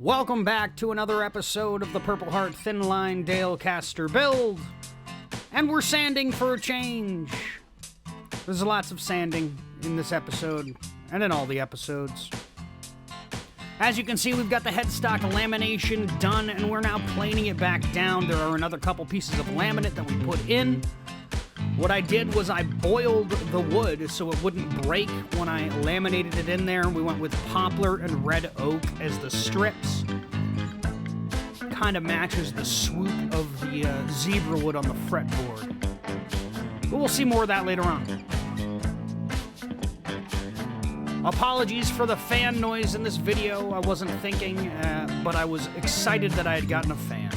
Welcome back to another episode of the Purpleheart Thinline Dalecaster build. And we're sanding for a change. There's lots of sanding in this episode, and in all the episodes. As you can see, we've got the headstock lamination done, and we're now planing it back down. There are another couple pieces of laminate that we put in. What I did was I boiled the wood so it wouldn't break when I laminated it in there. We went with poplar and red oak as the strips. Kind of matches the swoop of the zebra wood on the fretboard. But we'll see more of that later on. Apologies for the fan noise in this video. I wasn't thinking, but I was excited that I had gotten a fan.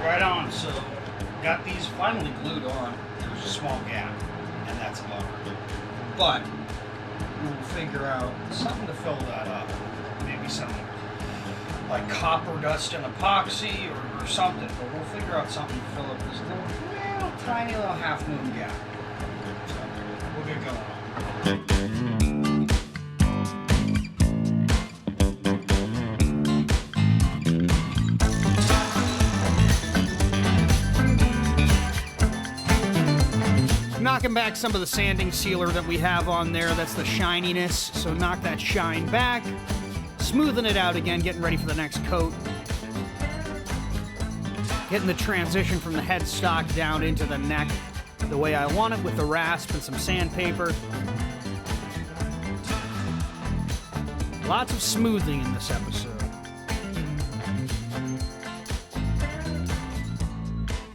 Right on, so got these finally glued on. There's a small gap, and that's about it. But we'll figure out something to fill that up. Maybe some like copper dust and epoxy or something, but we'll figure out something to fill up this little tiny little half moon gap. So we'll get going on. Knocking back some of the sanding sealer that we have on there. That's the shininess, so knock that shine back. Smoothing it out again, getting ready for the next coat. Getting the transition from the headstock down into the neck the way I want it, with the rasp and some sandpaper. Lots of smoothing in this episode.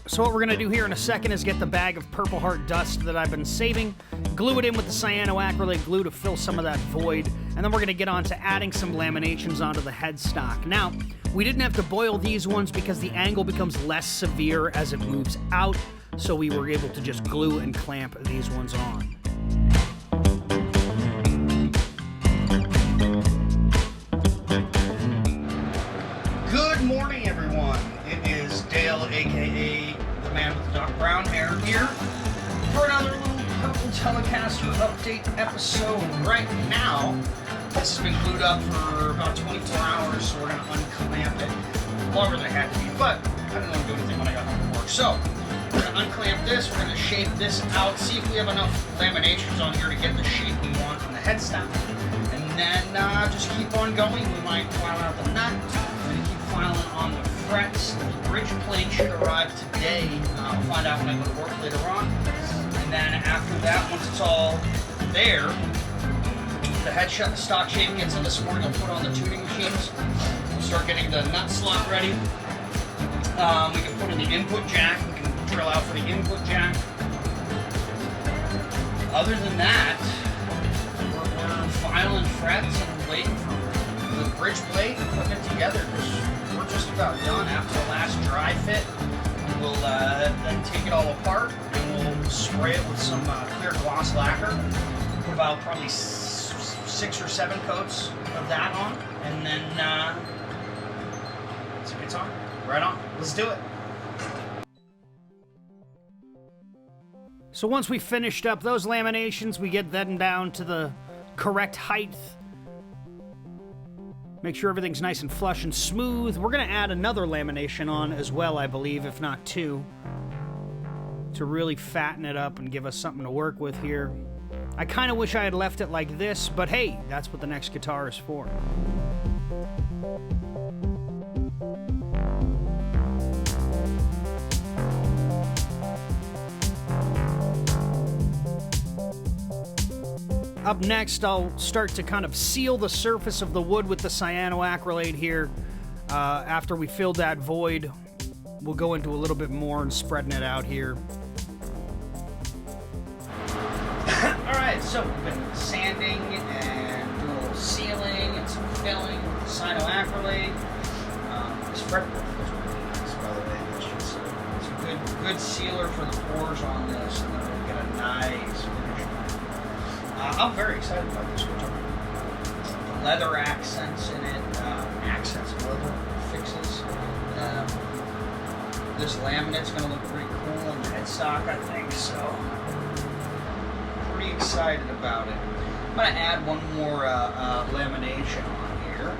So what we're going to do here in a second is get the bag of Purpleheart dust that I've been saving, glue it in with the cyanoacrylate glue to fill some of that void, and then we're going to get on to adding some laminations onto the headstock. Now, we didn't have to boil these ones because the angle becomes less severe as it moves out, so we were able to just glue and clamp these ones on. Good morning, everyone. It is Dale, aka the man with the dark brown hair, here for another little Purple Telecaster update episode. Right now, this has been glued up for about 24 hours, so we're going to unclamp it. Longer than it had to be, but I didn't want to do anything when I got home from work. So, we're going to unclamp this, we're going to shape this out, see if we have enough laminations on here to get the shape we want on the headstock. And then just keep on going. We might file out the nut. We're going to keep filing on the frets. The bridge plate should arrive today. I'll find out when I go to work later on. And then after that, once it's all there, the headstock shape gets in this morning. I'll put on the tuning machines. We'll start getting the nut slot ready. We can put in the input jack. We can drill out for the input jack. Other than that, we're filing frets and waiting for the bridge plate and putting it together. We're just about done. After the last dry fit, we'll then take it all apart and we'll spray it with some clear gloss lacquer. Put about probably 6 or 7 coats of that on, and then it's on. Right on. Let's do it. So once we finished up those laminations, we get them down to the correct height. Make sure everything's nice and flush and smooth. We're going to add another lamination on as well, I believe, if not 2, to really fatten it up and give us something to work with here. I kind of wish I had left it like this, but hey, that's what the next guitar is for. Up next, I'll start to kind of seal the surface of the wood with the cyanoacrylate here. After we filled that void, we'll go into a little bit more and spreading it out here. Alright, so we've been sanding and doing a little sealing and some filling with the cyanoacrylate. This fretboard feels really nice, by the way. It's a good sealer for the pores on this, and then we'll get a nice finish. I'm very excited about this guitar. The leather accents in it, leather fixes. This laminate's going to look pretty cool on the headstock, I think, so pretty excited about it. I'm going to add one more lamination lamination on here.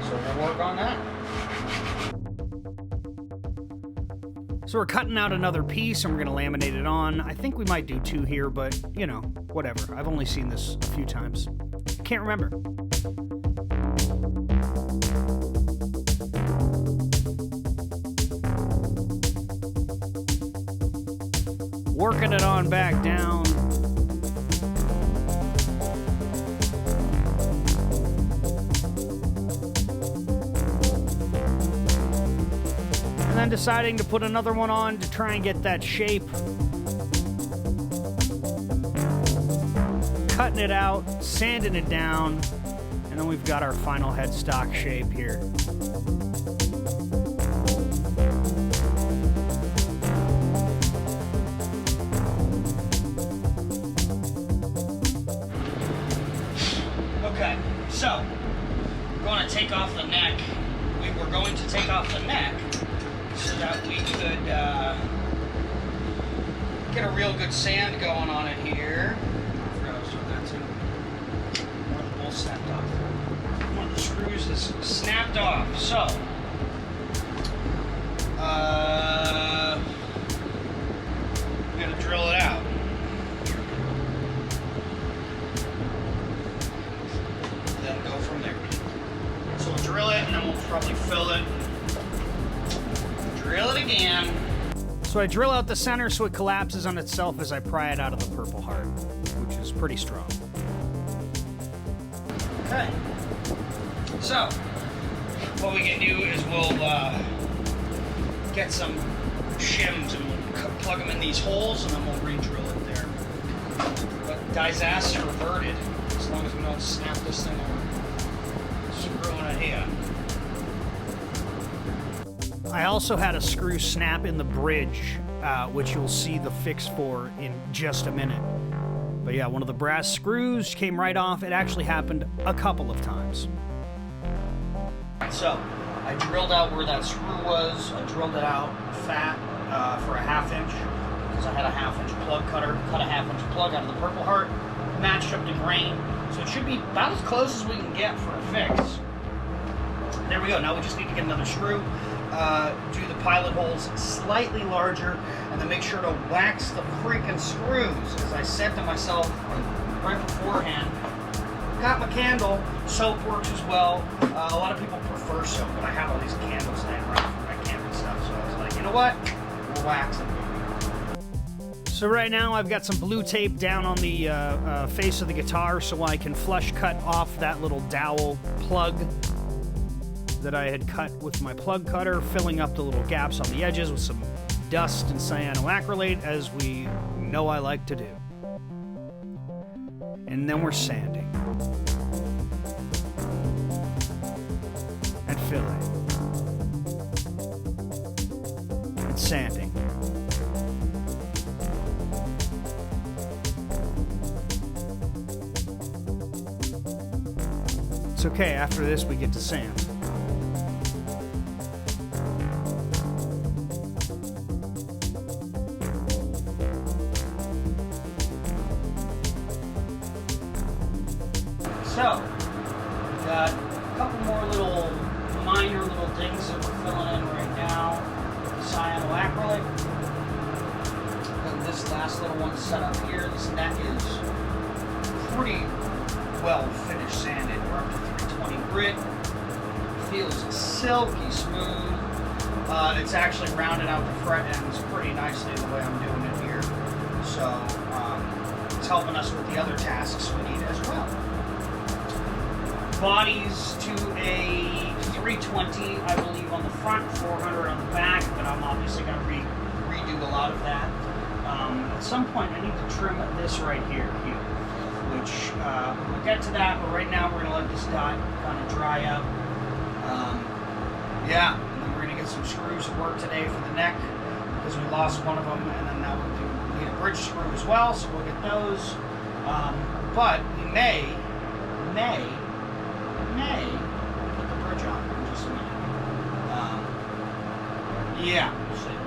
So we'll work on that. So we're cutting out another piece and we're going to laminate it on. I think we might do 2 here, but, you know, whatever. I've only seen this a few times. Can't remember. Working it on back down. And then deciding to put another one on to try and get that shape. Cutting it out, sanding it down, and then we've got our final headstock shape here. Okay, so we're going to take off the neck. We were going to take off the neck so that we could get a real good sand going on it here. I forgot I was doing that too. One of the bolts snapped off. One of the screws is snapped off. So, we're going to drill it out. Then go from there. So we'll drill it and then we'll probably fill it. Drill it again. So I drill out the center so it collapses on itself as I pry it out of the Purpleheart, which is pretty strong. Okay. So, what we can do is we'll get some shims and we'll plug them in these holes and then we'll re-drill it there. But disaster averted, as long as we don't snap this thing or screwing it here. I also had a screw snap in the bridge, which you'll see the fix for in just a minute. But yeah, one of the brass screws came right off. It actually happened a couple of times. So, I drilled out where that screw was. I drilled it out fat for a 1/2 inch because I had a 1/2 inch plug cutter. Cut a 1/2 inch plug out of the Purpleheart, matched up to grain. So it should be about as close as we can get for a fix. There we go. Now we just need to get another screw. Do the pilot holes slightly larger, and then make sure to wax the freaking screws. As I said to myself right beforehand, got my candle. Soap works as well. A lot of people prefer soap, but I have all these candles laying around for my camping stuff, so I was like, you know what? We'll wax it. So right now I've got some blue tape down on the face of the guitar so I can flush cut off that little dowel plug that I had cut with my plug cutter, filling up the little gaps on the edges with some dust and cyanoacrylate, as we know I like to do. And then we're sanding. And filling. And sanding. It's okay, after this we get to sand. So, we've got a couple more little minor little dings that we're filling in right now with the cyanoacrylate. And this last little one set up here, this neck is pretty well finished sanded. We're up to 320 grit. Feels silky smooth. It's actually rounded out the fret ends pretty nicely the way I'm doing it here. So, it's helping us with the other tasks we need as well. Bodies to a 320, I believe, on the front, 400 on the back, but I'm obviously going to redo a lot of that. At some point, I need to trim this right here, which we'll get to that, but right now we're going to let this dot kind of dry out. Yeah, and then we're going to get some screws to work today for the neck, because we lost one of them, and then now we'll need a bridge screw as well, so we'll get those. But we may put the bridge on in just a minute. Yeah, we'll see.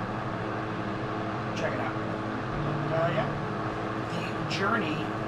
Check it out. But, yeah. The journey